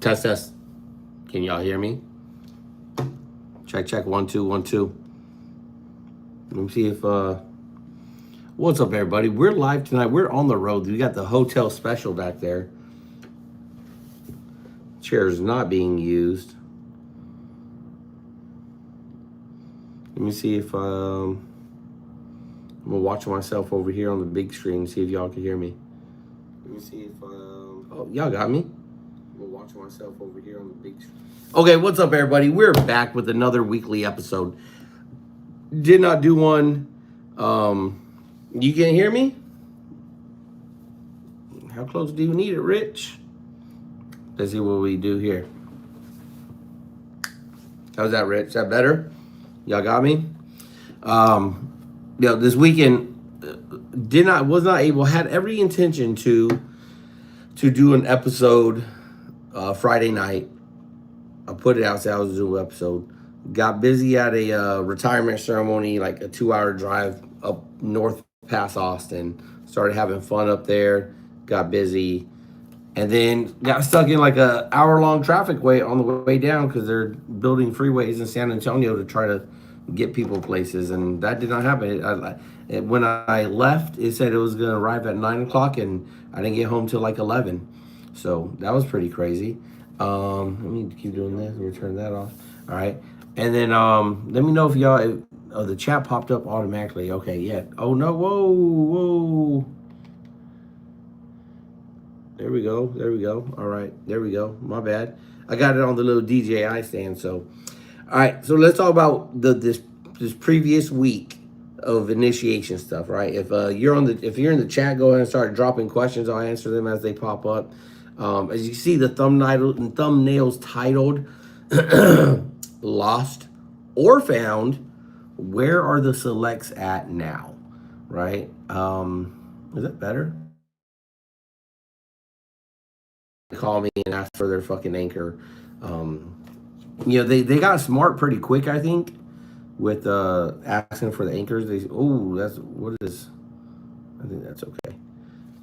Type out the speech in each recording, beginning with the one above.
Test, test. Can y'all hear me? Check, check. 1, 2, 1, 2. Let me see if, what's up, everybody? We're live tonight. We're on the road. We got the hotel special back there. Chair's not being used. Let me see if, I'm gonna watch myself over here on the big screen, see if y'all can hear me. Let me see if, oh, y'all got me? I'm gonna watch myself over here on the big screen. Okay, what's up, everybody? We're back with another weekly episode. Did not do one. You can hear me? How close do you need it, Rich? Let's see what we do here. How's that, Rich? Is that better? Y'all got me? This weekend was not able, had every intention to do an episode Friday night. I put it out, said I was doing an episode. Got busy at a retirement ceremony, like a 2-hour drive up north past Austin. Started having fun up there, got busy, and then got stuck in like a hour-long traffic wait on the way down because they're building freeways in San Antonio to try to get people places, and that did not happen. When I left, it said it was going to arrive at 9 o'clock, and I didn't get home till like 11. So that was pretty crazy. Let me keep doing this. Let me turn that off. All right. And then let me know if y'all, the chat popped up automatically. Okay, yeah. Oh, no. Whoa. There we go. All right. There we go. My bad. I got it on the little DJI stand. So, all right. So let's talk about this previous week of initiation stuff, right? If you're in the chat, go ahead and start dropping questions. I'll answer them as they pop up. As you see, the thumbnails titled "Lost or Found." Where are the selects at now? Right? Is that better? Call me and ask for their fucking anchor. They got smart pretty quick, I think, with asking for the anchors. I think that's okay.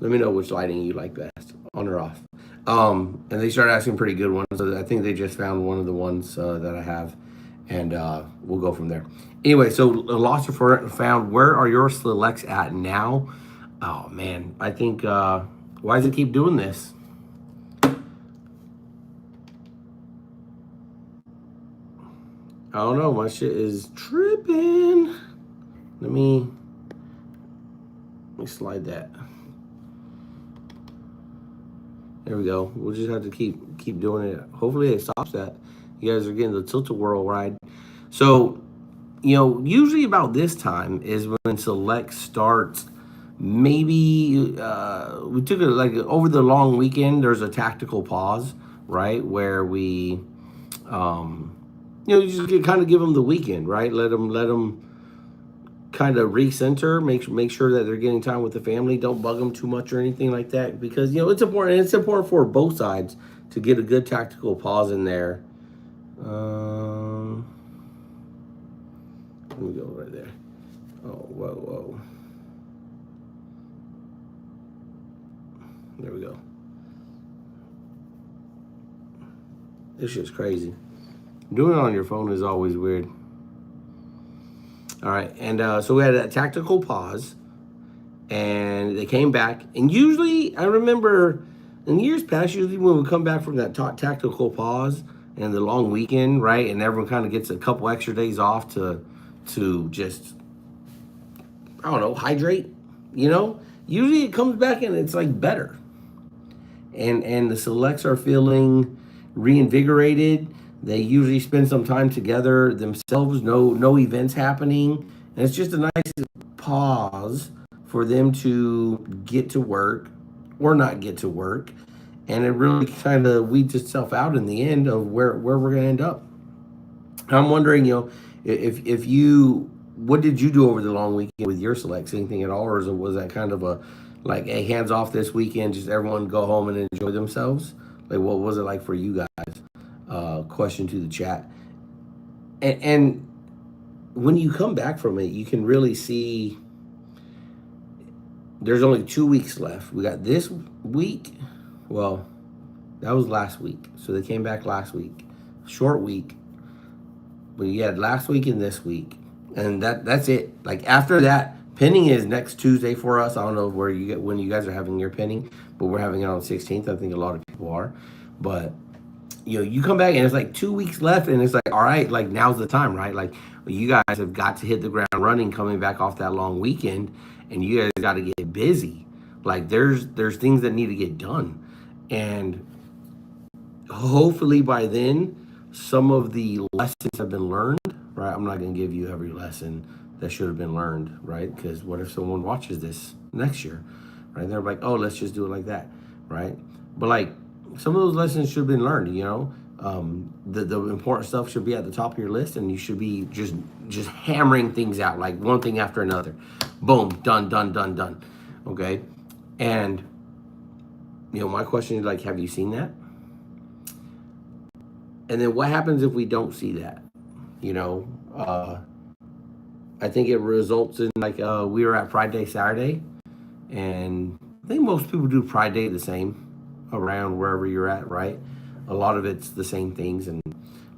Let me know which lighting you like best, on or off. And they started asking pretty good ones. So I think they just found one of the ones that I have, and we'll go from there. Anyway, so lost or found. Where are your selects at now? Oh man, I think why does it keep doing this? I don't know. My shit is tripping. Let me slide that. There we go. We'll just have to keep doing it. Hopefully it stops that. You guys are getting the tilt-a-whirl ride. So, usually about this time is when select starts. Maybe we took it like over the long weekend. There's a tactical pause, right, where we, you just kind of give them the weekend, right? Let them kind of recenter, make sure that they're getting time with the family. Don't bug them too much or anything like that, because it's important. It's important for both sides to get a good tactical pause in there. Let me go right there. Oh, whoa. There we go. This shit's crazy. Doing it on your phone is always weird. All right, and so we had a tactical pause, and they came back. And usually, I remember in years past, usually when we come back from that tactical pause and the long weekend, right, and everyone kind of gets a couple extra days off to just, I don't know, hydrate, Usually it comes back and it's like better. And the selects are feeling reinvigorated. They usually spend some time together themselves, no events happening. And it's just a nice pause for them to get to work or not get to work. And it really kind of weeds itself out in the end of where we're going to end up. I'm wondering, if you, what did you do over the long weekend with your selects? Anything at all? Or was that kind of a, like, hey, hands off this weekend, just everyone go home and enjoy themselves? Like, what was it like for you guys? Question to the chat. And when you come back from it, you can really see there's only 2 weeks left. We got this week. Well, That was last week. So they came back last week. Short week. But you had last week and this week. And that's it. Like after that, pinning is next Tuesday for us. I don't know where you get when you guys are having your pinning, but we're having it on the 16th. I think a lot of people are. But you come back and it's like 2 weeks left, and it's like, all right, like now's the time, right? Like you guys have got to hit the ground running coming back off that long weekend, and you guys got to get busy. Like there's things that need to get done, and hopefully by then some of the lessons have been learned, right? I'm not going to give you every lesson that should have been learned, right? Because what if someone watches this next year, right? They're like, oh, let's just do it like that, right? But like some of those lessons should have been learned, the important stuff should be at the top of your list, and you should be just hammering things out, like one thing after another. Boom, done, done, done, done. Okay. And my question is like, have you seen that? And then what happens if we don't see that? I think it results in like we were at Pride Day Saturday, and I think most people do Pride Day the same around wherever you're at, right? A lot of it's the same things, and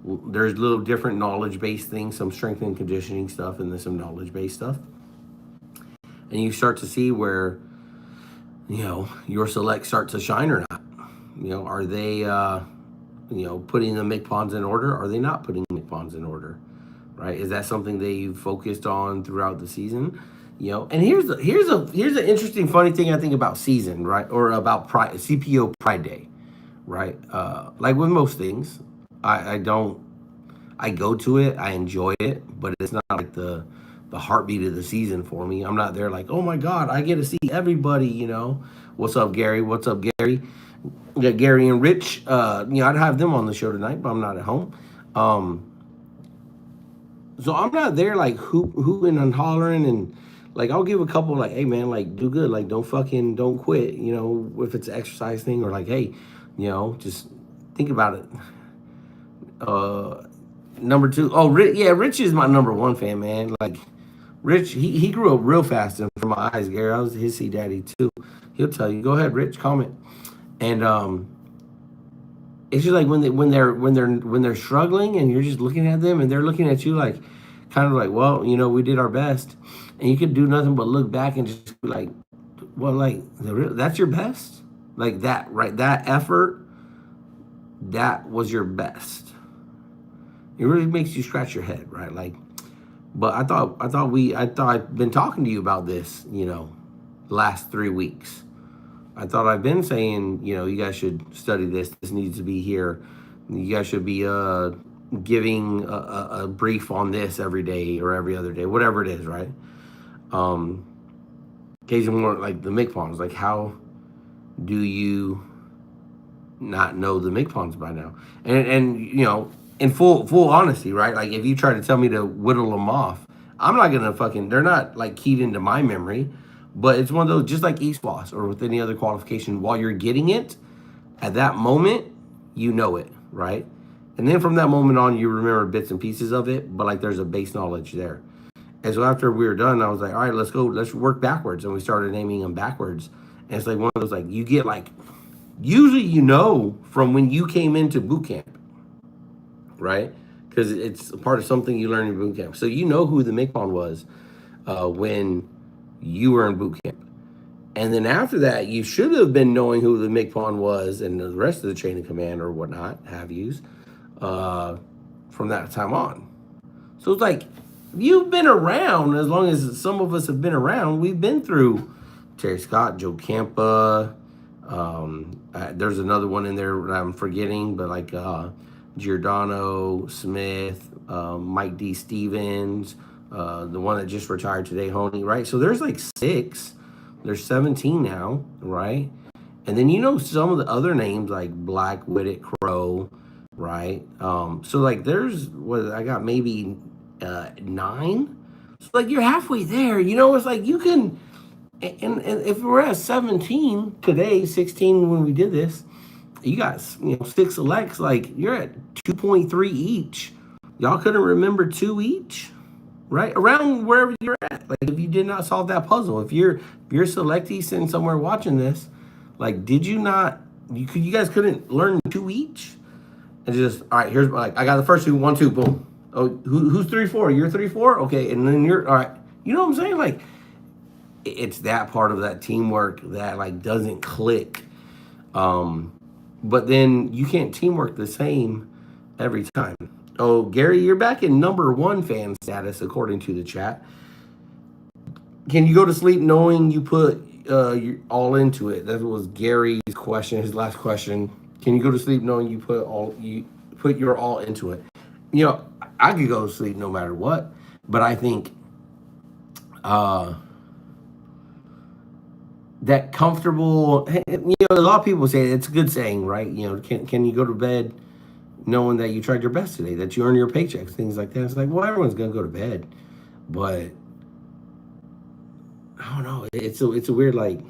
there's little different knowledge-based things, some strength and conditioning stuff, and then some knowledge-based stuff. And you start to see where, your select start to shine or not. Are they, putting the MCPONs in order? Are they not putting MCPONs in order? Right? Is that something they focused on throughout the season? And here's an interesting, funny thing I think about season, right? Or about CPO Pride Day, right? Like with most things, I go to it, I enjoy it, but it's not like the heartbeat of the season for me. I'm not there like, oh my God, I get to see everybody, What's up, Gary? What's up, Gary? We got Gary and Rich. I'd have them on the show tonight, but I'm not at home. So I'm not there like hooping and hollering, and like I'll give a couple like, hey man, like do good, like don't quit, if it's an exercise thing, or like, hey, just think about it. Number two, oh Rich is my number one fan, man. Like Rich, he grew up real fast in front of my eyes, Gary. I was his sea daddy too. He'll tell you. Go ahead, Rich, comment. And it's just like when they're struggling, and you're just looking at them, and they're looking at you like, kind of like, well, we did our best, and you could do nothing but look back and just be like, well, like that's your best, like that, right? That effort, that was your best. It really makes you scratch your head, right? Like, but I thought I've been talking to you about this, last 3 weeks. I thought I've been saying, you guys should study this. This needs to be here. You guys should be giving a brief on this every day or every other day, whatever it is, right? Occasionally more like the MCPONs. Like, how do you not know the MCPONs by now? And in full honesty, right? Like, if you try to tell me to whittle them off, I'm not gonna they're not like keyed into my memory. But it's one of those, just like eSWAS or with any other qualification, while you're getting it, at that moment, you know it, right? And then from that moment on, you remember bits and pieces of it, but like there's a base knowledge there. And so after we were done, I was like, all right, let's work backwards. And we started naming them backwards. And it's like one of those, like, you get like, usually from when you came into boot camp, right? Because it's a part of something you learn in boot camp. So you know who the MCPON was when you were in boot camp. And then after that, you should have been knowing who the MCPON was and the rest of the chain of command or whatnot, have yous, from that time on. So it's like, you've been around as long as some of us have been around. We've been through Terry Scott, Joe Campa. There's another one in there that I'm forgetting, but like Giordano, Smith, Mike D. Stevens, the one that just retired today, Honey, right? So there's like 6. There's 17 now, right? And then some of the other names like Black, Whitted, Crow, right? So like there's I got maybe 9. So like you're halfway there. It's like you can, and if we're at 17 today, 16 when we did this, you got 6 selects. Like you're at 2.3 each. Y'all couldn't remember 2 each. Right around wherever you're at. Like if you did not solve that puzzle, if you're a selectee sitting somewhere watching this, like did you not You guys couldn't learn 2 each, and just all right. Here's like I got the first two, 1, 2, boom. Oh, who's 3, 4? You're 3, 4. Okay, and then you're all right. You know what I'm saying? Like it's that part of that teamwork that like doesn't click. But then you can't teamwork the same every time. Oh, Gary, you're back in #1 fan status according to the chat. Can you go to sleep knowing you put your all into it? That was Gary's question, his last question. Can you go to sleep knowing you put your all into it? You know, I could go to sleep no matter what, but I think that comfortable. You know, a lot of people say it's a good saying, right? You know, can you go to bed knowing that you tried your best today, that you earn your paychecks, things like that? It's like, well, everyone's gonna go to bed, but I don't know. It's a weird like.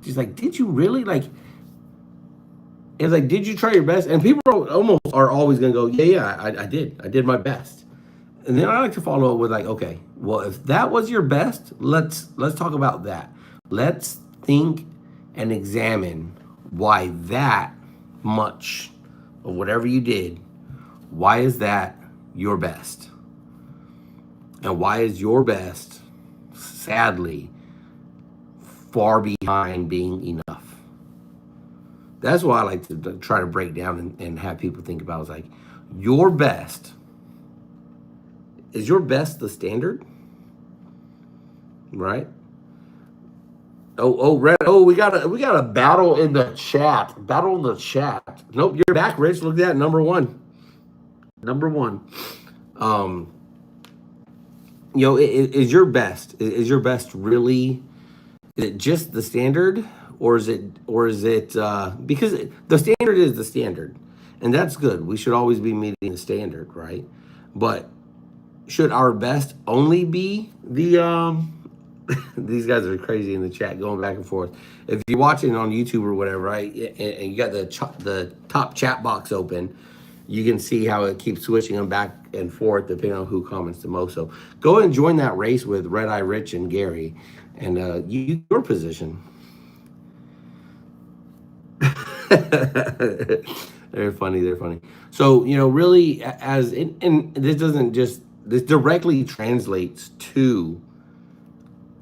She's like, did you really like? It's like, did you try your best? And people are always gonna go, yeah, I did. I did my best. And then I like to follow up with like, okay, well, if that was your best, let's talk about that. Let's think and examine why that much of whatever you did, why is that your best? And why is your best, sadly, far behind being enough? That's why I like to try to break down and have people think about. It's like, your best, is your best the standard? Right? We got a battle in the chat. Battle in the chat. Nope, you're back, Rich. Look at that, #1. #1. You know, is your best? Is your best really? Is it just the standard, or is it because the standard is the standard, and that's good. We should always be meeting the standard, right? But should our best only be the these guys are crazy in the chat going back and forth. If you're watching on YouTube or whatever, right, and you got the top chat box open, you can see how it keeps switching them back and forth depending on who comments the most. So go and join that race with Red Eye Rich and Gary, and your position. They're funny. So, you know, really, and this directly translates to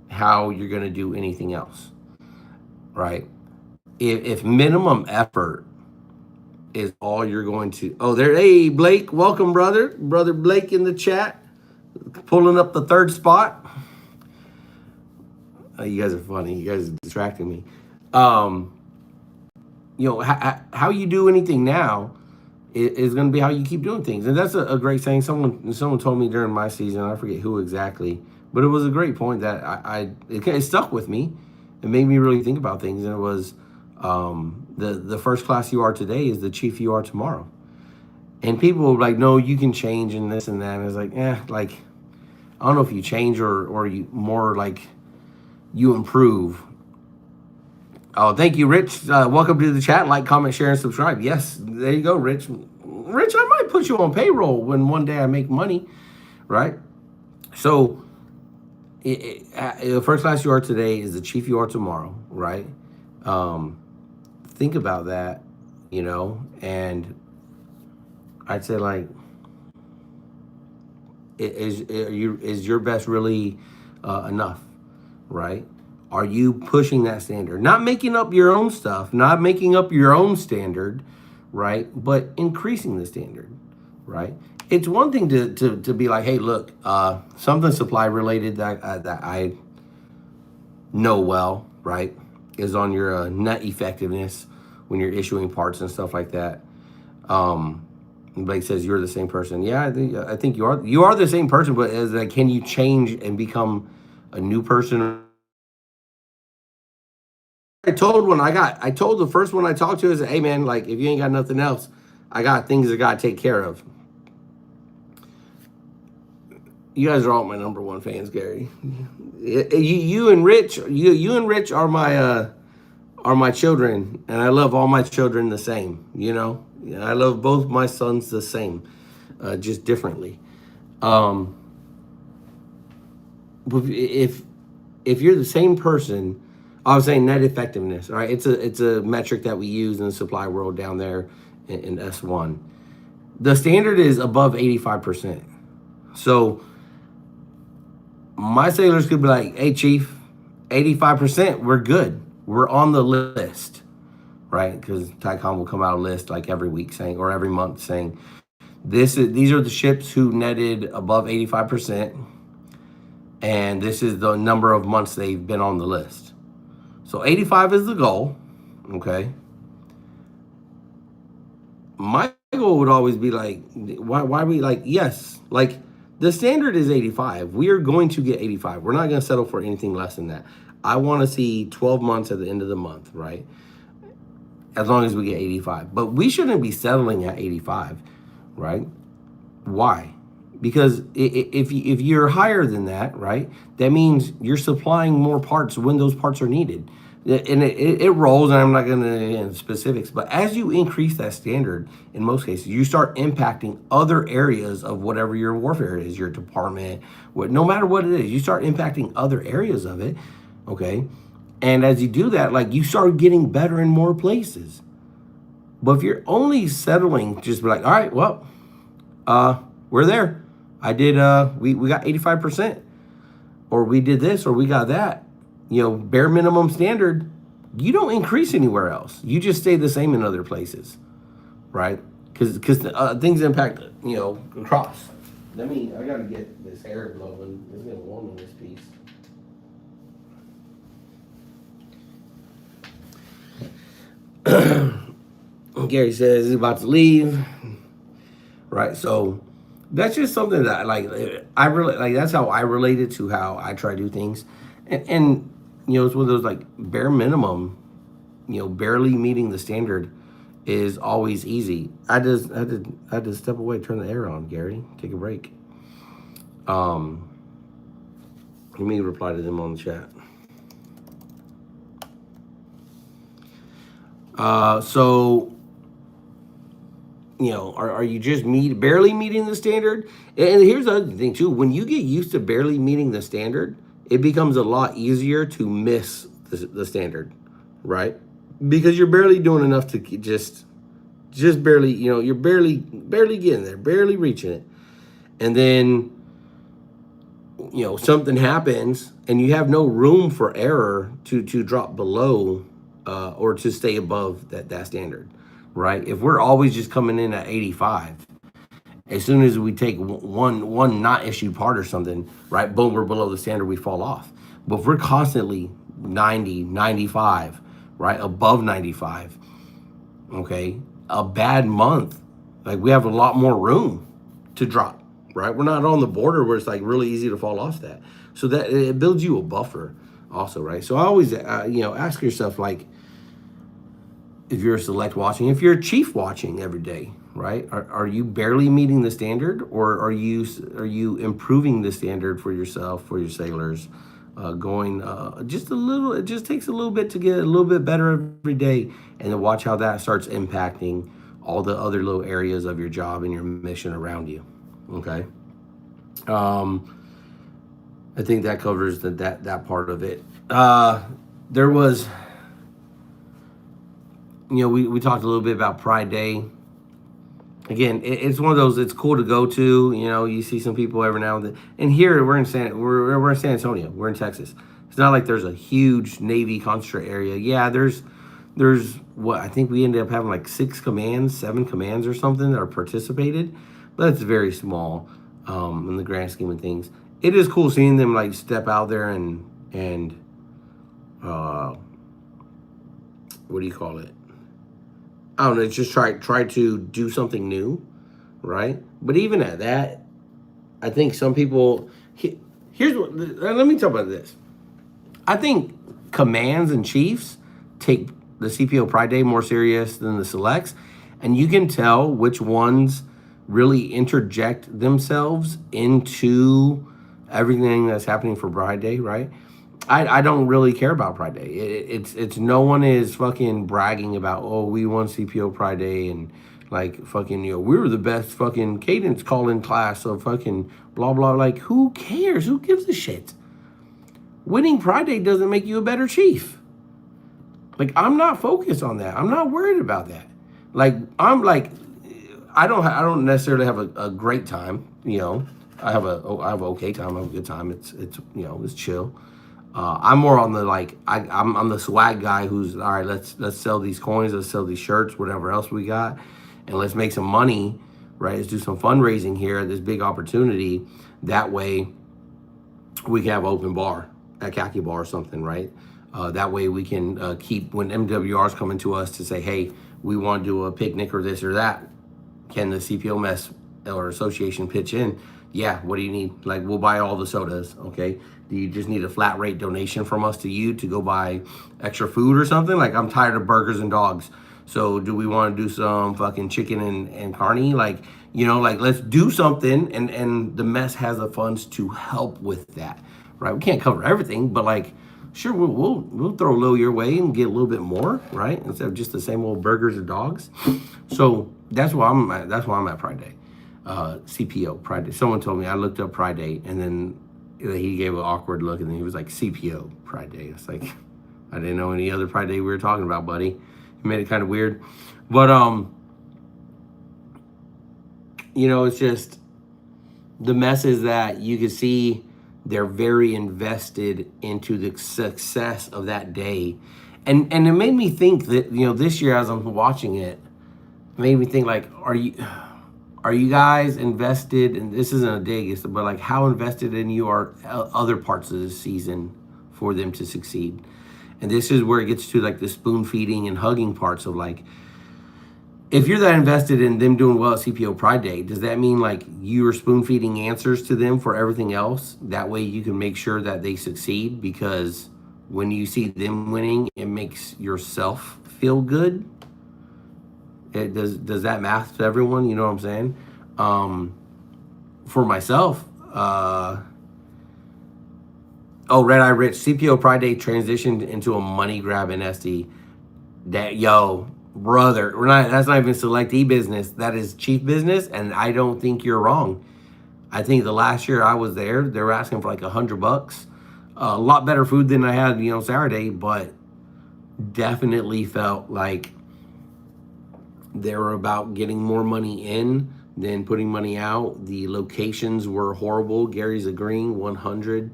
how you're going to do anything else, right? If minimum effort is all you're going to, hey, Blake, welcome, brother Blake in the chat, pulling up the 3rd spot. You guys are funny. You guys are distracting me. You know, how you do anything now is going to be how you keep doing things. And that's a great saying. Someone told me during my season, I forget who exactly, but it was a great point that it stuck with me. It made me really think about things. And it was the first class you are today is the chief you are tomorrow. And people were like, no, you can change and this and that. And it's like, like, I don't know if you change or you more like you improve. Oh, thank you, Rich. Welcome to the chat. Like, comment, share, and subscribe. Yes, there you go, Rich. Rich, I might put you on payroll when one day I make money, right? So, the first class you are today is the chief you are tomorrow, right? Think about that, you know, and I'd say like, is your best really enough, right? Are you pushing that standard? Not making up your own stuff, not making up your own standard, right? But increasing the standard, right? It's one thing to be like, hey, look, something supply related that I know well, right, is on your net effectiveness when you're issuing parts and stuff like that. Blake says you're the same person. Yeah, I think you are. You are the same person, but as like, can you change and become a new person? I told the first one I talked to is, hey man, like if you ain't got nothing else, I got things I gotta take care of. You guys are all my #1 fans, Gary. You and Rich are my children, and I love all my children the same. You know, I love both my sons the same, just differently. If you're the same person, I was saying net effectiveness. All right, it's a metric that we use in the supply world down there in S1. The standard is above 85%. So my sailors could be like, "Hey, chief, 85%, we're good. We're on the list." Right? Because Tycom will come out a list like every week saying, or every month saying, these are the ships who netted above 85%, and this is the number of months they've been on the list. So 85 is the goal, okay? My goal would always be like, why we like, yes, like the standard is 85. We are going to get 85. We're not going to settle for anything less than that. I want to see 12 months at the end of the month, right? As long as we get 85. But we shouldn't be settling at 85, right? Why? Because if you're higher than that, right, that means you're supplying more parts when those parts are needed. And it rolls, and I'm not going to get into specifics, but as you increase that standard, in most cases, you start impacting other areas of whatever your warfare is, your department, no matter what it is, you start impacting other areas of it, okay? And as you do that, like, you start getting better in more places. But if you're only settling, just be like, all right, well, we're there. I did, we got 85%, or we did this, or we got that. Bare minimum standard, you don't increase anywhere else. You just stay the same in other places, right? Because things impact, across. I got to get this air blowing. It's getting warm in this piece. Gary says he's about to leave, right? So that's just something that I really like. That's how I relate it to how I try to do things, and it's one of those like bare minimum, barely meeting the standard is always easy. I had to step away, turn the air on, Gary, take a break. Let me reply to them on the chat. So, are you just barely meeting the standard? And here's the other thing too. When you get used to barely meeting the standard, it becomes a lot easier to miss the standard, right? Because you're barely doing enough to just barely, you're barely getting there, barely reaching it. And then, something happens and you have no room for error to drop below or to stay above that standard, right? If we're always just coming in at 85, as soon as we take one not issued part or something, right, boom, we're below the standard, we fall off. But if we're constantly 90, 95, right, above 95, okay, a bad month, like we have a lot more room to drop, right? We're not on the border where it's like really easy to fall off that. So that it builds you a buffer also, right? So I always, ask yourself, like, if you're a select watching, if you're a chief watching every day, right? Are you barely meeting the standard, or are you improving the standard for yourself, for your sailors, going just a little? It just takes a little bit to get a little bit better every day, and then watch how that starts impacting all the other little areas of your job and your mission around you. Okay. I think that covers that part of it. There was, we talked a little bit about Pride Day. Again, it's one of those. It's cool to go to. You see some people every now and then. And here we're in San Antonio. We're in Texas. It's not like there's a huge Navy concentrate area. Yeah, there's what I think we ended up having like 7 commands or something that are participated, but it's very small in the grand scheme of things. It is cool seeing them like step out there and what do you call it? I don't know, just try to do something new, right? But even at that, I think some people, here's what, let me talk about this. I think commands and chiefs take the CPO Pride Day more serious than the selects, and you can tell which ones really interject themselves into everything that's happening for Pride Day, right? I don't really care about Pride Day. It's no one is fucking bragging about, oh, we won CPO Pride Day and like fucking, we were the best fucking cadence call-in class of fucking blah, blah. Like, who cares? Who gives a shit? Winning Pride Day doesn't make you a better chief. Like, I'm not focused on that. I'm not worried about that. Like, I'm like, I don't necessarily have a great time. I have an okay time. I have a good time. It's chill. I'm more on the like I'm the swag guy who's all right. Let's sell these coins. Let's sell these shirts. Whatever else we got, and let's make some money. Right. Let's do some fundraising here. This big opportunity. That way, we can have an open bar, a khaki bar or something. Right. That way we can keep when MWRs coming to us to say, hey, we want to do a picnic or this or that. Can the CPO mess or association pitch in? Yeah, what do you need? Like, we'll buy all the sodas, okay? Do you just need a flat rate donation from us to you to go buy extra food or something? Like, I'm tired of burgers and dogs. So do we want to do some fucking chicken and carne? Like, like let's do something, and the mess has the funds to help with that, right? We can't cover everything, but like, sure, we'll throw a little your way and get a little bit more, right? Instead of just the same old burgers and dogs. So that's why I'm at Pride Day, CPO Pride Day. Someone told me, I looked up Pride Day, and then he gave an awkward look, and then he was like, CPO Pride Day. It's like, I didn't know any other Pride Day we were talking about, buddy. He made it kind of weird, but it's just the mess is that you can see they're very invested into the success of that day. And it made me think that, this year as I'm watching it, made me think like, are you guys invested, and this isn't a dig, but like how invested in you are other parts of the season for them to succeed? And this is where it gets to like the spoon feeding and hugging parts of like, if you're that invested in them doing well at CPO Pride Day, does that mean like you are spoon feeding answers to them for everything else? That way you can make sure that they succeed, because when you see them winning, it makes yourself feel good. It does that math to everyone? You know what I'm saying? For myself, Red Eye Rich, CPO Pride Day transitioned into a money grab in SD. Brother, that's not even select e-business. That is chief business, and I don't think you're wrong. I think the last year I was there, they were asking for like $100. A lot better food than I had, Saturday, but definitely felt like they were about getting more money in than putting money out. The locations were horrible. Gary's agreeing, 100.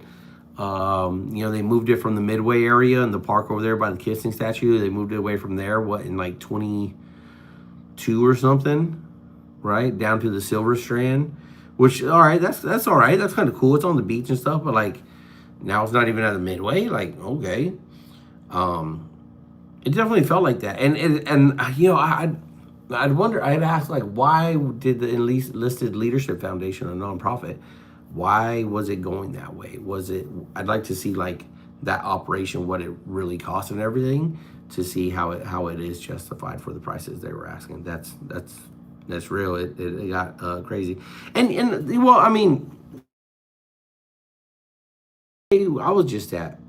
They moved it from the Midway area in the park over there by the kissing statue. They moved it away from there, in like 22 or something, right? Down to the Silver Strand, which, all right, that's all right. That's kind of cool. It's on the beach and stuff, but like now it's not even at the Midway. Like, okay. It definitely felt like that. I'd ask like, why did the Enlisted Leadership Foundation, a nonprofit, why was it going that way? I'd like to see like that operation, what it really cost and everything, to see how it is justified for the prices they were asking. That's real. It got crazy. And well, I mean, I was just at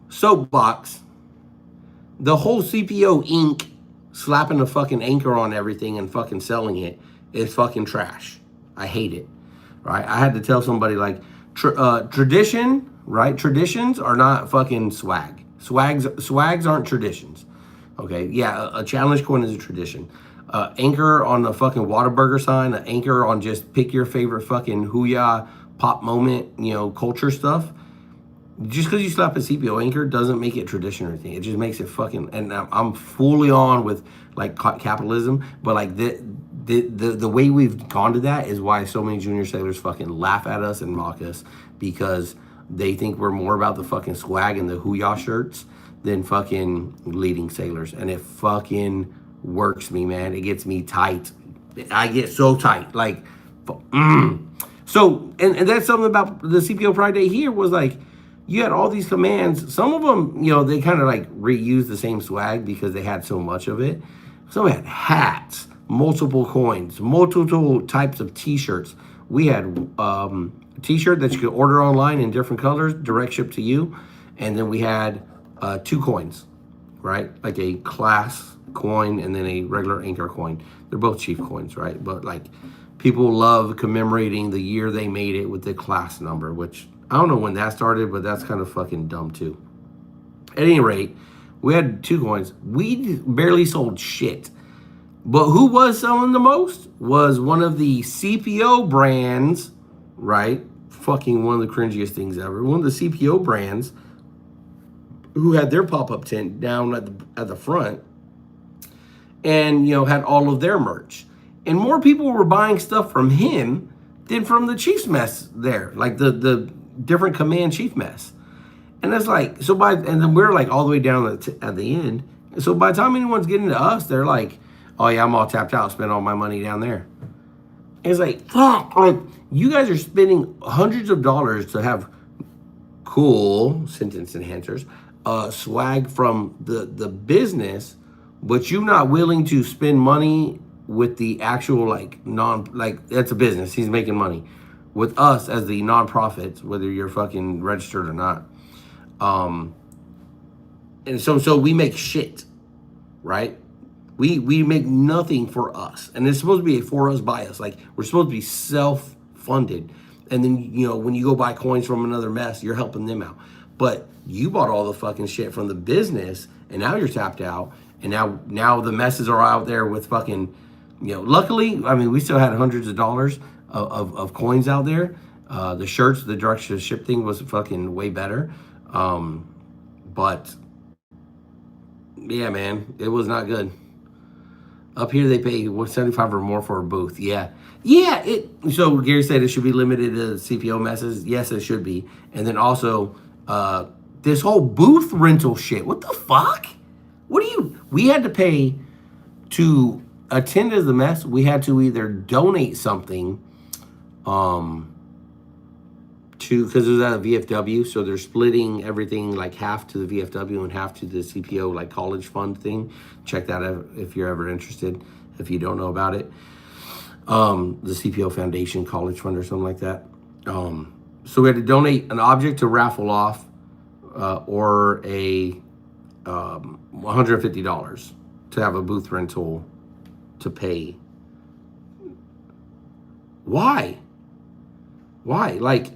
Soapbox, the whole CPO Inc. slapping a fucking anchor on everything and fucking selling it is fucking trash. I hate it. Right? I had to tell somebody like tradition, right? Traditions are not fucking swag. Swags aren't traditions. Okay, yeah, a challenge coin is a tradition. Anchor on the fucking Whataburger sign, an anchor on just pick your favorite fucking hoo-yah pop moment, culture stuff. Just because you slap a CPO anchor doesn't make it tradition or anything. It just makes it fucking, and I'm fully on with like capitalism, but like the way we've gone to that is why so many junior sailors fucking laugh at us and mock us, because they think we're more about the fucking swag and the hoo-yah shirts than fucking leading sailors. And it fucking works me, man. It gets me tight. I get so tight. Like, So, and that's something about the CPO Pride Day here was like, you had all these commands. Some of them, they kind of like reused the same swag because they had so much of it. Some had hats, multiple coins, multiple types of t-shirts. We had a t-shirt that you could order online in different colors, direct ship to you. And then we had 2 coins, right? Like a class coin and then a regular anchor coin. They're both chief coins, right? But like people love commemorating the year they made it with the class number, which I don't know when that started, but that's kind of fucking dumb too. At any rate, We had 2 coins. We barely sold shit. But who was selling the most was one of the CPO brands, right? Fucking one of the cringiest things ever. One of the CPO brands who had their pop-up tent down at the front and, had all of their merch. And more people were buying stuff from him than from the Chiefs mess there, like the different command chief mess. And it's like, and then we're like all the way down at the end. So by the time anyone's getting to us, they're like, oh yeah, I'm all tapped out, spent all my money down there. And it's like, fuck, like you guys are spending hundreds of dollars to have cool sentence enhancers, swag from the business, but you're not willing to spend money with the actual that's a business. He's making money with us as the nonprofits, whether you're fucking registered or not. And so we make shit, right? We make nothing for us, and it's supposed to be a for us by us. Like we're supposed to be self-funded, and then when you go buy coins from another mess, you're helping them out. But you bought all the fucking shit from the business, and now you're tapped out, and now the messes are out there with fucking, Luckily, I mean, we still had hundreds of dollars of coins out there. The shirts, the direct ship thing was fucking way better. But yeah, man, it was not good. Up here, they pay $75 or more for a booth. Yeah. So Gary said it should be limited to CPO messes. Yes, it should be. And then also, this whole booth rental shit. What the fuck? We had to pay to attend as the mess. We had to either donate something, because it was at a VFW, so they're splitting everything like half to the VFW and half to the CPO like college fund thing. Check that out if you're ever interested, if you don't know about it. The CPO Foundation College Fund or something like that. So we had to donate an object to raffle off, or a $150 to have a booth rental to pay. Why? Like,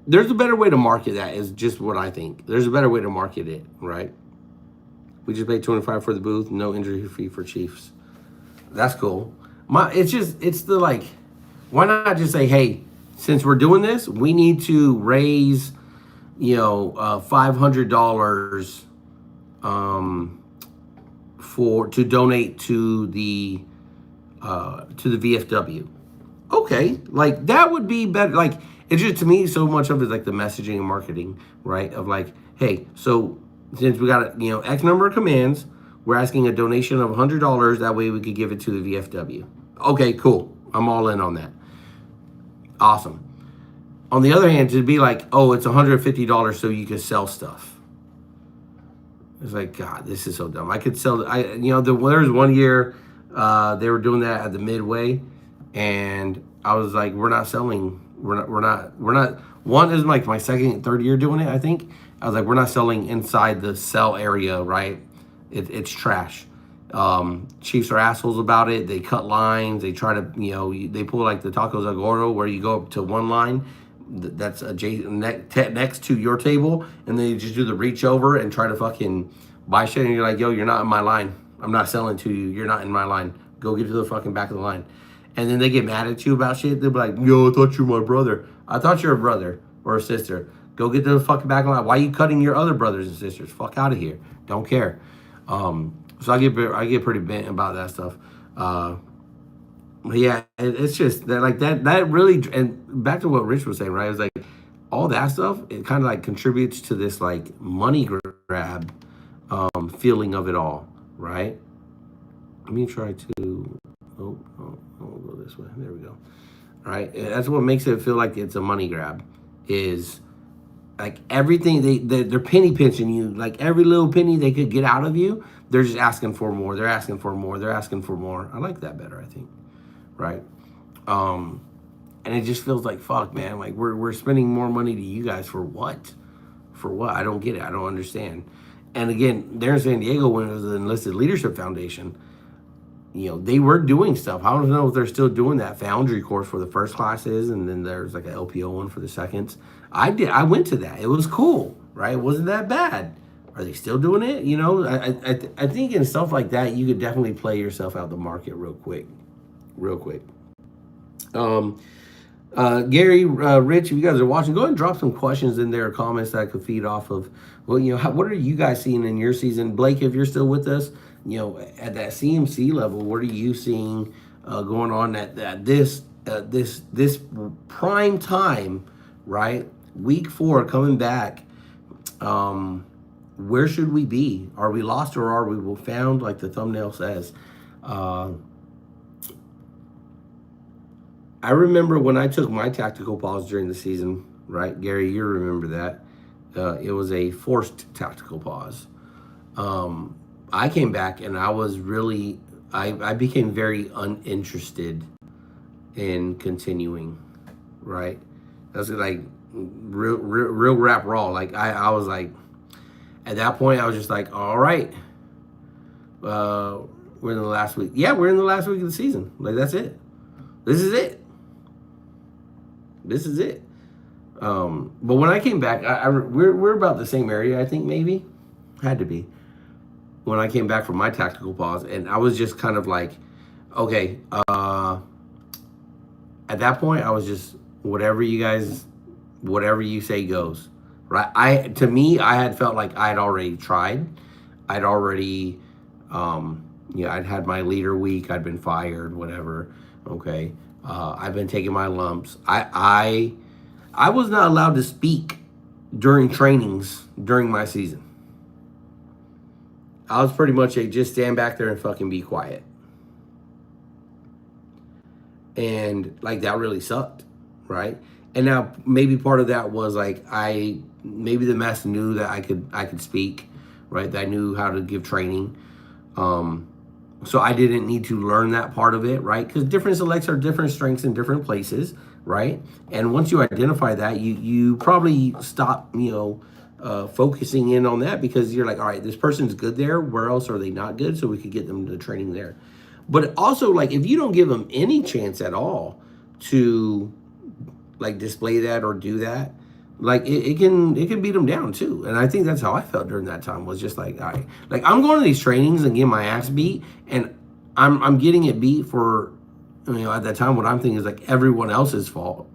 there's a better way to market that, is just what I think. There's a better way to market it, right? We just paid $25 for the booth, no entry fee for Chiefs. That's cool. It's the like, why not just say, hey, since we're doing this, we need to raise, $500 to donate to the VFW. Okay, like that would be better. Like, it's just, to me, so much of it is like the messaging and marketing, right? Of like, hey, so since we got X number of commands, we're asking a donation of $100. That way we could give it to the VFW. Okay, cool. I'm all in on that. Awesome. On the other hand, it'd be like, oh, it's $150 so you can sell stuff. It's like, God, this is so dumb. I could sell. There was one year they were doing that at the Midway, and I was like, we're not selling. We're not. One is like my second, third year doing it, I think. I was like, we're not selling inside the sell area, right? It's trash. Chiefs are assholes about it. They cut lines. They try to, they pull like the Tacos El Gordo, where you go up to one line that's adjacent next to your table, and then you just do the reach over and try to fucking buy shit, and you're like, yo, you're not in my line. I'm not selling to you. You're not in my line. Go get to the fucking back of the line. And then they get mad at you about shit. They'll be like, yo, I thought you were my brother. I thought you were a brother or a sister. Go get to the fucking back of the line. Why are you cutting your other brothers and sisters? Fuck out of here. Don't care. So I get pretty bent about that stuff. Yeah, it's just that, like, that really, and back to what Rich was saying, right? It's like all that stuff, it kind of like contributes to this like money grab feeling of it all, right? Let me try to, I'll go this way. There we go. All right, that's what makes it feel like it's a money grab, is like everything they're penny pinching you, like every little penny they could get out of you, they're just asking for more. They're asking for more. They're asking for more. I like that better, I think. Right? And it just feels like, fuck, man, like we're spending more money to you guys for what? For what? I don't get it. I don't understand. And again, there in San Diego, when it was the Enlisted Leadership Foundation, they were doing stuff. I don't know if they're still doing that Foundry course for the first classes, and then there's like an LPO one for the seconds. I went to that. It was cool, right? It wasn't that bad. Are they still doing it? You know, I think in stuff like that, you could definitely play yourself out the market real quick, real quick. Um, Gary, Rich, if you guys are watching, go ahead and drop some questions in there, comments that I could feed off of. Well, you know, what are you guys seeing in your season? Blake, if you're still with us, you know, at that CMC level, what are you seeing going on at this prime time, right? Week 4 coming back. Where should we be? Are we lost or are we found, like the thumbnail says? I remember when I took my tactical pause during the season, right? Gary, you remember that. It was a forced tactical pause. I came back and I was really, I became very uninterested in continuing, right? That's like real rap raw. Like I was like, at that point, I was just like, all right, we're in the last week. Yeah, we're in the last week of the season. Like, that's it. This is it. This is it. But when I came back, we're about the same area, I think, maybe. Had to be. When I came back from my tactical pause, and I was just kind of like, okay, at that point, I was just, whatever you say goes. Right? To me, I had felt like I had already tried. I'd already, I'd had my leader week. I'd been fired, whatever. Okay. I've been taking my lumps. I was not allowed to speak during trainings during my season. I was pretty much just stand back there and fucking be quiet. And like that really sucked, right? And now maybe part of that was like maybe the mess knew that I could speak, right? That I knew how to give training. So I didn't need to learn that part of it, right? Because different selects are different strengths in different places, right? And once you identify that, you probably stop, focusing in on that because you're like, all right, this person's good there. Where else are they not good? So we could get them to training there. But also, like, if you don't give them any chance at all to, like, display that or do that, like, it can beat them down, too. And I think that's how I felt during that time, was just like, all right, like, I'm going to these trainings and getting my ass beat, and I'm getting it beat for, at that time, what I'm thinking is, like, everyone else's fault.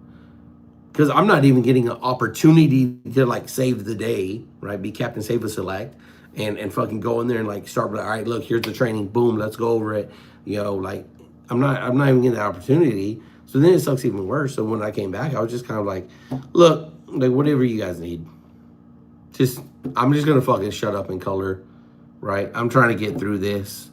Because I'm not even getting an opportunity to, like, save the day, right? Be captain, save a select, and fucking go in there and, like, start, like, all right, look, here's the training, boom, let's go over it. Like, I'm not even getting the opportunity. So then it sucks even worse. So when I came back, I was just kind of like, look, like, whatever you guys need. I'm just going to fucking shut up and color, right? I'm trying to get through this.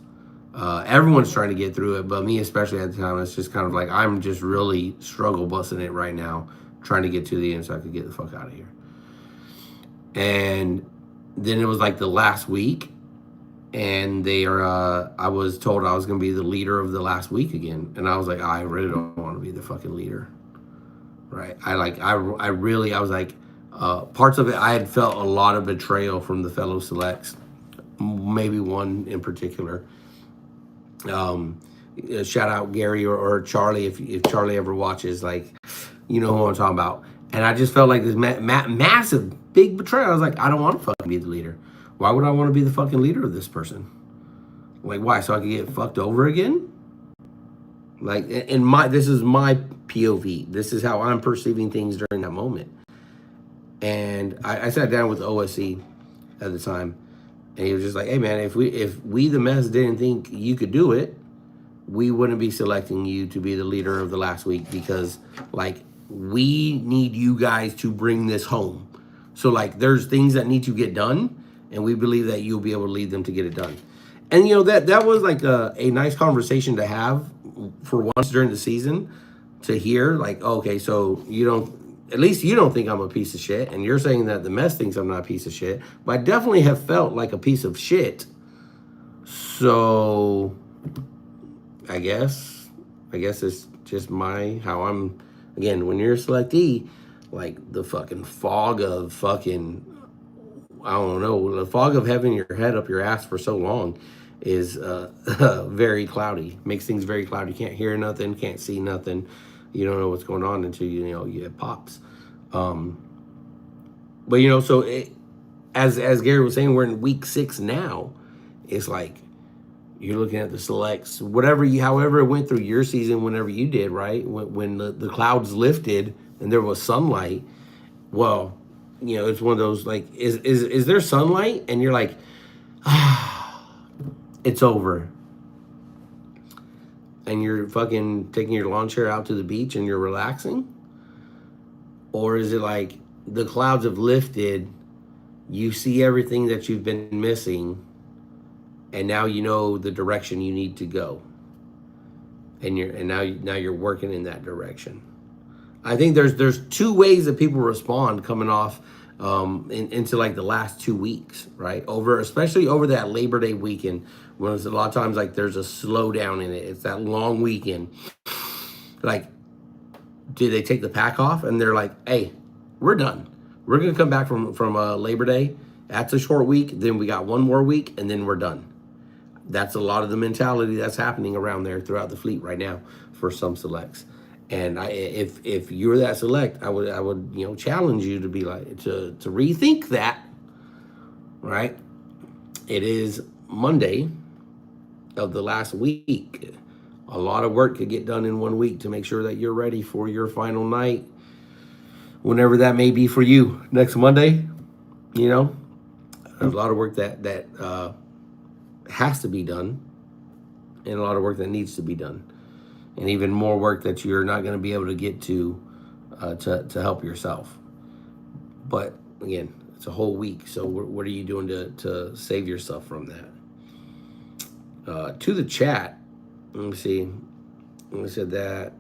Everyone's trying to get through it, but me especially at the time, it's just kind of like, I'm just really struggle busting it right now, trying to get to the end so I could get the fuck out of here. And then it was like the last week, and I was told I was going to be the leader of the last week again. And I was like, I really don't want to be the fucking leader. Right. I was like, parts of it, I had felt a lot of betrayal from the fellow selects, maybe one in particular. Shout out Gary or Charlie, if Charlie ever watches, like, you know who I'm talking about. And I just felt like this massive, big betrayal. I was like, I don't want to fucking be the leader. Why would I want to be the fucking leader of this person? Like, why? So I could get fucked over again? Like, this is my POV. This is how I'm perceiving things during that moment. And I sat down with the OSC at the time, and he was just like, hey man, if we the mess didn't think you could do it, we wouldn't be selecting you to be the leader of the last week, because like, we need you guys to bring this home. So like, there's things that need to get done, and we believe that you'll be able to lead them to get it done. And that was like a nice conversation to have for once during the season, to hear like, okay, so at least you don't think I'm a piece of shit, and you're saying that the mess thinks I'm not a piece of shit, but I definitely have felt like a piece of shit. So I guess it's just how I'm, again, when you're a selectee, like the fucking fog of fucking, I don't know, the fog of having your head up your ass for so long is very cloudy. Makes things very cloudy. You can't hear nothing, can't see nothing. You don't know what's going on until it pops. But so as Gary was saying, we're in week 6 now. It's like you're looking at the selects, whatever you, however it went through your season, whenever you did, right? When the clouds lifted and there was sunlight, well, it's one of those like, is there sunlight? And you're like, it's over. And you're fucking taking your lawn chair out to the beach and you're relaxing? Or is it like the clouds have lifted, you see everything that you've been missing, and now you know the direction you need to go, and now you're working in that direction. I think there's 2 ways that people respond coming off into like the last 2 weeks, right? Especially over that Labor Day weekend, when it's a lot of times like there's a slowdown in it. It's that long weekend. Like, did they take the pack off and they're like, hey, we're done. We're gonna come back from Labor Day. That's a short week. Then we got 1 more week, and then we're done. That's a lot of the mentality that's happening around there throughout the fleet right now for some selects. And if you're that select, I would challenge you to be like to rethink that. Right? It is Monday of the last week. A lot of work could get done in 1 week to make sure that you're ready for your final night, whenever that may be for you. Next Monday, there's a lot of work that has to be done, and a lot of work that needs to be done, and even more work that you're not going to be able to get to help yourself. But again, it's a whole week. So what are you doing to save yourself from that? To the chat, let me see. I said that.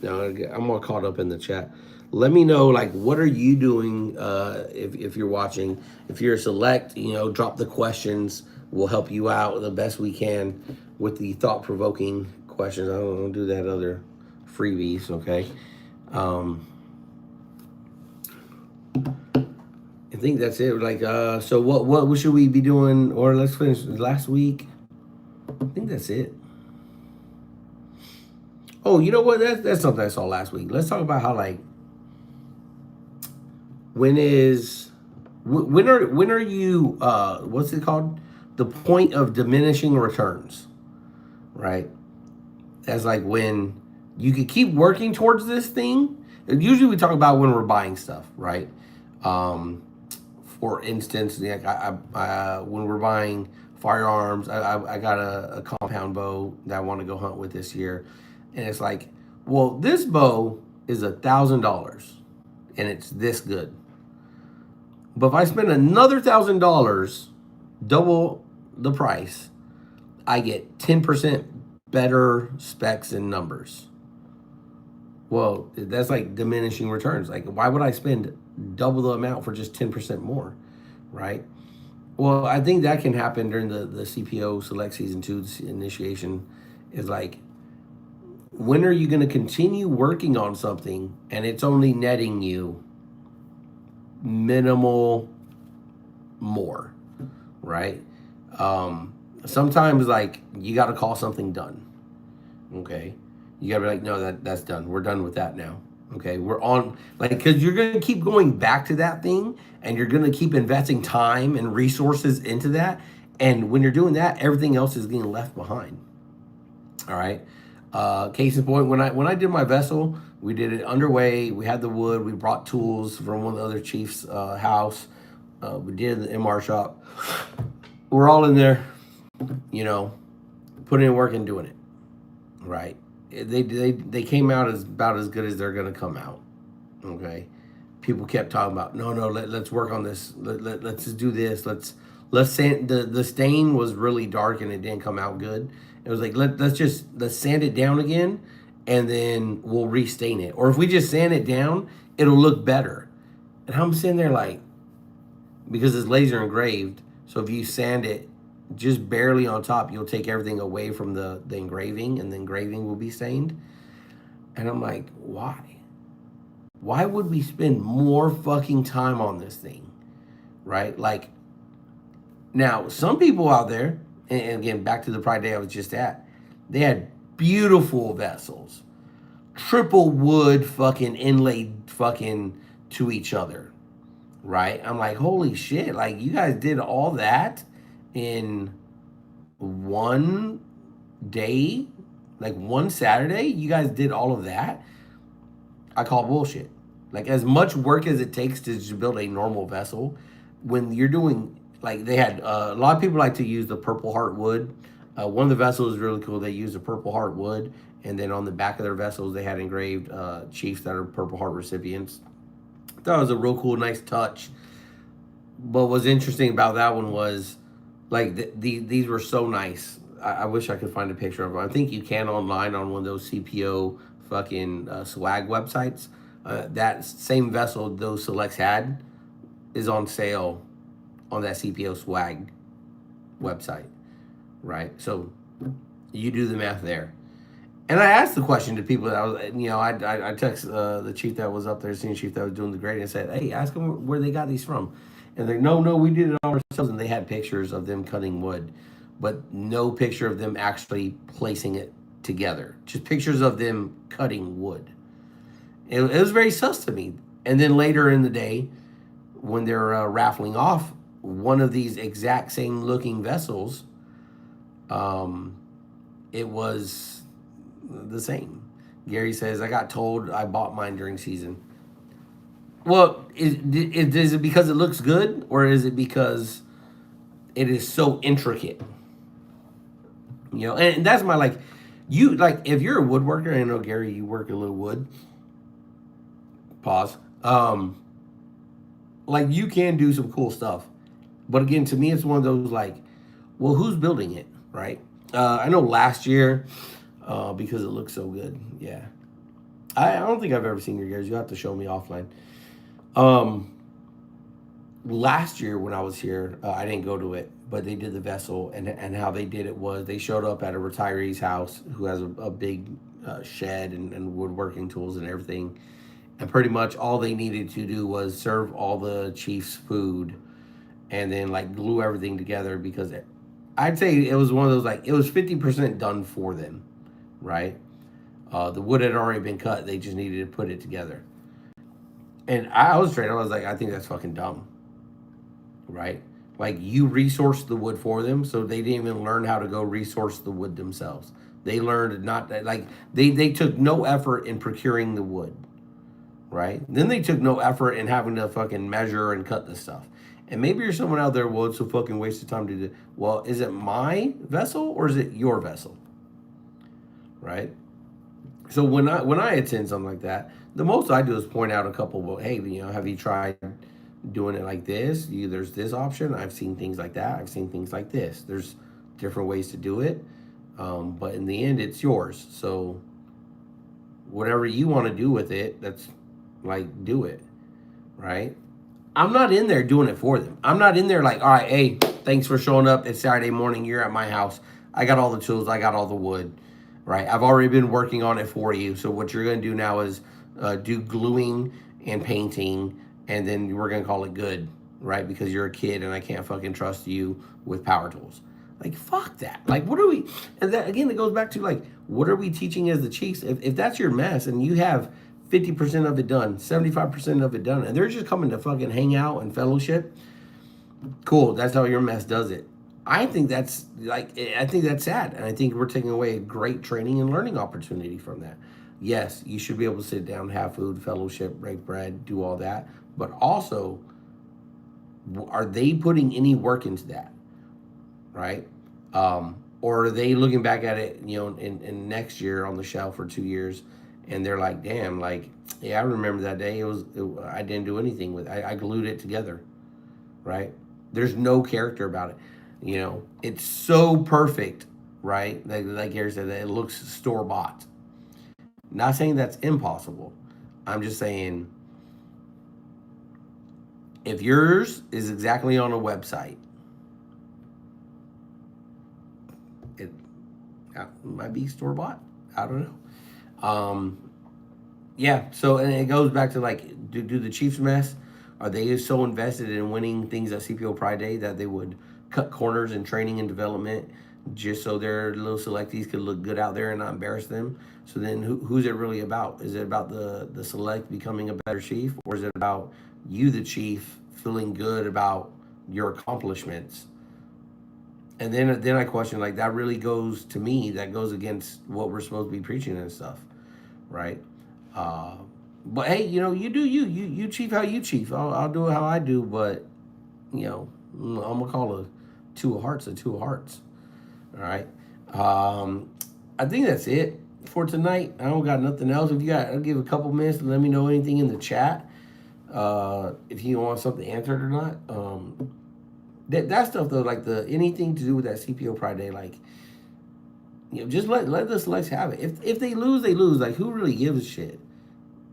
No, I'm all caught up in the chat. Let me know, like, what are you doing if you're watching? If you're a select, drop the questions. We'll help you out the best we can with the thought-provoking questions. I don't do that other freebies, okay? I think that's it. Like, so what should we be doing? Or let's finish last week. I think that's it. Oh, you know what? That's something I saw last week. Let's talk about how, like, when are you what's it called? The point of diminishing returns, right? That's like when you could keep working towards this thing. Usually we talk about when we're buying stuff, right? For instance, like when we're buying firearms, I got a compound bow that I want to go hunt with this year. And it's like, well, this bow is $1,000 and it's this good. But if I spend another $1,000, double the price, I get 10% better specs and numbers. Well, that's like diminishing returns. Like, why would I spend double the amount for just 10% more, right? Well, I think that can happen during the CPO Select Season 2 initiation. Is like, when are you going to continue working on something and it's only netting you minimal more, right? Sometimes, like, you got to call something done, okay? You got to be like, no, that's done. We're done with that now, okay? We're on, like, because you're going to keep going back to that thing, and you're going to keep investing time and resources into that, and when you're doing that, everything else is getting left behind, all right? Case in point, when I did my vessel, we did it underway. We had the wood. We brought tools from one of the other chief's house. We did it in the MR shop. We're all in there, putting in work and doing it, right? They came out as about as good as they're gonna come out. Okay, people kept talking about no, let's work on this. Let's just do this. Let's sand the stain was really dark and it didn't come out good. It was like let's sand it down again, and then we'll restain it. Or if we just sand it down, it'll look better. And I'm sitting there like, because it's laser engraved, so if you sand it just barely on top, you'll take everything away from the engraving, and the engraving will be stained. And I'm like, why? Why would we spend more fucking time on this thing, right? Like, now, some people out there, and again, back to the Pride Day I was just at, they had beautiful vessels, triple wood fucking inlaid fucking to each other, right? I'm like, holy shit! Like you guys did all that in one day, like one Saturday. You guys did all of that. I call bullshit. Like as much work as it takes to just build a normal vessel, when you're doing like they had a lot of people like to use the Purple Heart wood. One of the vessels is really cool. They used the Purple Heart wood, and then on the back of their vessels they had engraved chiefs that are Purple Heart recipients. That was a real cool, nice touch. But what's interesting about that one was like these were so nice. I wish I could find a picture of them. I think you can online on one of those CPO fucking swag websites. That same vessel those selects had is on sale on that CPO swag website, right? So you do the math there. And I asked the question to people that I was, I text the chief that was up there, senior chief that was doing the grading, and said, "Hey, ask them where they got these from." And they're, no, we did it all ourselves. And they had pictures of them cutting wood, but no picture of them actually placing it together. Just pictures of them cutting wood. It was very sus to me. And then later in the day, when they're raffling off one of these exact same looking vessels, um, it was the same. Gary says, I got told I bought mine during season. Well, is it because it looks good or is it because it is so intricate? And that's my like, you like, if you're a woodworker, I know Gary, you work a little wood, pause. Like you can do some cool stuff. But again, to me, it's one of those like, well, who's building it, right? I know last year, because it looks so good. Yeah, I don't think I've ever seen your gears. You have to show me offline. Um, Last year when I was here, I didn't go to it, but they did the vessel, and how they did it was they showed up at a retiree's house who has a big shed and woodworking tools and everything, and pretty much all they needed to do was serve all the chiefs food, and then like glue everything together because I'd say it was one of those like it was 50% done for them, right? The wood had already been cut; they just needed to put it together. And I was straight. I was like, I think that's fucking dumb, right? Like you resourced the wood for them, so they didn't even learn how to go resource the wood themselves. They learned not that like they took no effort in procuring the wood, right? Then they took no effort in having to fucking measure and cut the stuff. And maybe you're someone out there, well, it's a fucking waste of time to do. Well, is it my vessel or is it your vessel, right? So when I attend something like that, the most I do is point out a couple. Well, hey, have you tried doing it like this? There's this option. I've seen things like that. I've seen things like this. There's different ways to do it, but in the end, it's yours. So whatever you want to do with it, that's like do it, right? I'm not in there doing it for them. I'm not in there like, all right, hey, thanks for showing up. It's Saturday morning. You're at my house. I got all the tools. I got all the wood, right? I've already been working on it for you. So what you're going to do now is do gluing and painting, and then we're going to call it good, right? Because you're a kid and I can't fucking trust you with power tools. Like, fuck that. Like, what are we, and that, again, it goes back to like, what are we teaching as the Chiefs? If that's your mess and you have 50% of it done, 75% of it done, and they're just coming to fucking hang out and fellowship, cool, that's how your mess does it. I think that's like, I think that's sad. And I think we're taking away a great training and learning opportunity from that. Yes, you should be able to sit down, have food, fellowship, break bread, do all that. But also, are they putting any work into that? Right? Or are they looking back at it, in next year on the shelf for 2 years, and they're like, damn, like, yeah, I remember that day. I didn't do anything with it. I glued it together, right? There's no character about it. It's so perfect, right? Like Gary said, that it looks store bought. Not saying that's impossible. I'm just saying if yours is exactly on a website, it might be store bought. I don't know. Yeah. So and it goes back to like, do the Chiefs mess? Are they so invested in winning things at CPO Pride Day that they would cut corners in training and development just so their little selectees could look good out there and not embarrass them? So then who's it really about? Is it about the select becoming a better chief, or is it about you, the chief, feeling good about your accomplishments. And then I question, like, that really goes to me, that goes against what we're supposed to be preaching and stuff, right? Uh, but hey, you do you chief how you chief. I'll do it how I do, but you know, I'm gonna call a two of hearts a two of hearts. All right. I think that's it for tonight. I don't got nothing else. If you got, I'll give a couple minutes to let me know anything in the chat. If you want something answered or not. That stuff though, like the anything to do with that CPO Pride Day, like just let the selects have it. If they lose, they lose. Like who really gives a shit?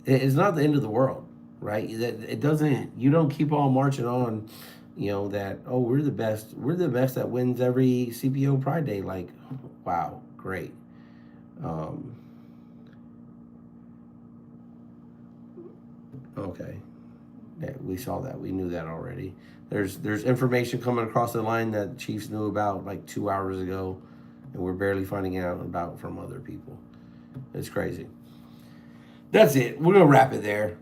It's not the end of the world, right? That it doesn't. You don't keep on marching on. That we're the best. We're the best that wins every CPO Pride Day. Like, wow, great. Okay. Yeah, we saw that. We knew that already. There's information coming across the line that Chiefs knew about like 2 hours ago, and we're barely finding out about from other people. It's crazy. That's it. We're gonna wrap it there.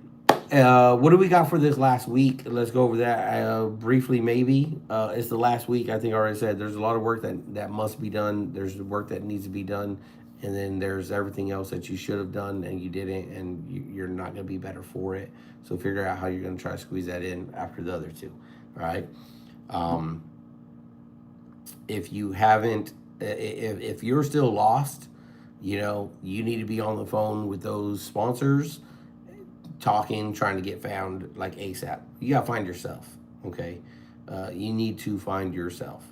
What do we got for this last week? Let's go over that briefly, maybe. It's the last week. I think I already said there's a lot of work that must be done. There's the work that needs to be done. And then there's everything else that you should have done and you didn't, and you're not going to be better for it. So figure out how you're going to try to squeeze that in after the other two. All right. If you haven't, if you're still lost, you need to be on the phone with those sponsors, talking, trying to get found like ASAP. You got to find yourself. Okay. You need to find yourself.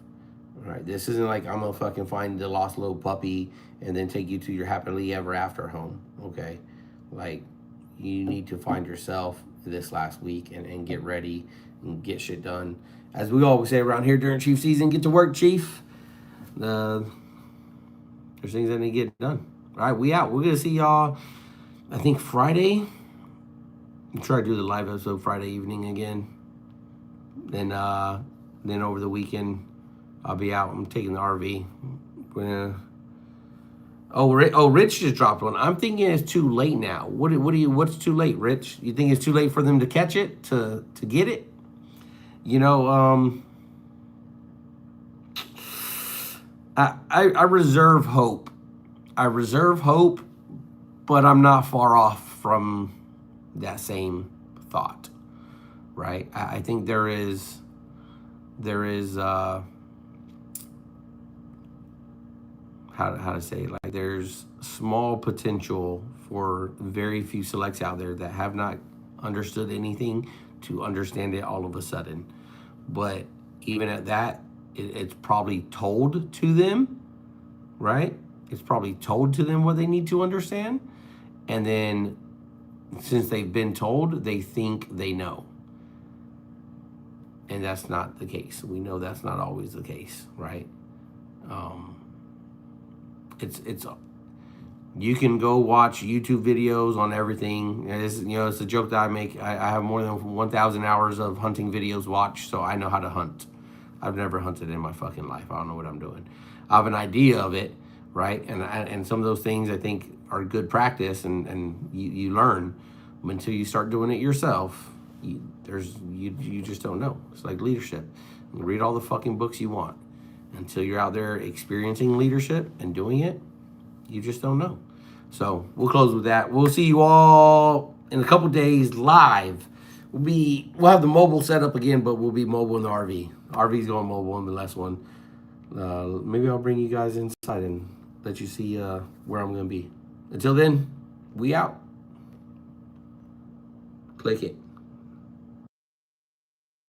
All right. This isn't like I'm going to fucking find the lost little puppy and then take you to your happily ever after home. Okay. Like you need to find yourself this last week and get ready and get shit done. As we always say around here during Chief season, get to work, Chief. There's things that need to get done. All right, we out. We're going to see y'all, I think, Friday. We'll try to do the live episode Friday evening again. Then over the weekend, I'll be out. I'm taking the RV. Rich just dropped one. I'm thinking it's too late now. What's too late, Rich? You think it's too late for them to catch it, to get it? I reserve hope. But I'm not far off from that same thought, right? I think there is how to say, like, there's small potential for very few selects out there that have not understood anything to understand it all of a sudden. But even at that, it's probably told to them, right? It's probably told to them what they need to understand. And then since they've been told, they think they know. And that's not the case. We know that's not always the case, right? It's you can go watch YouTube videos on everything. It's a joke that I make. I have more than 1,000 hours of hunting videos watched, so I know how to hunt. I've never hunted in my fucking life. I don't know what I'm doing. I have an idea of it, right? And some of those things I think are good practice, and you learn. Until you start doing it yourself, you just don't know. It's like leadership. You read all the fucking books you want. Until you're out there experiencing leadership and doing it, you just don't know. So we'll close with that. We'll see you all in a couple days live. We'll have the mobile set up again, but we'll be mobile in the RV. RV's going mobile in the last one. Maybe I'll bring you guys inside and let you see where I'm going to be. Until then, we out. Click it.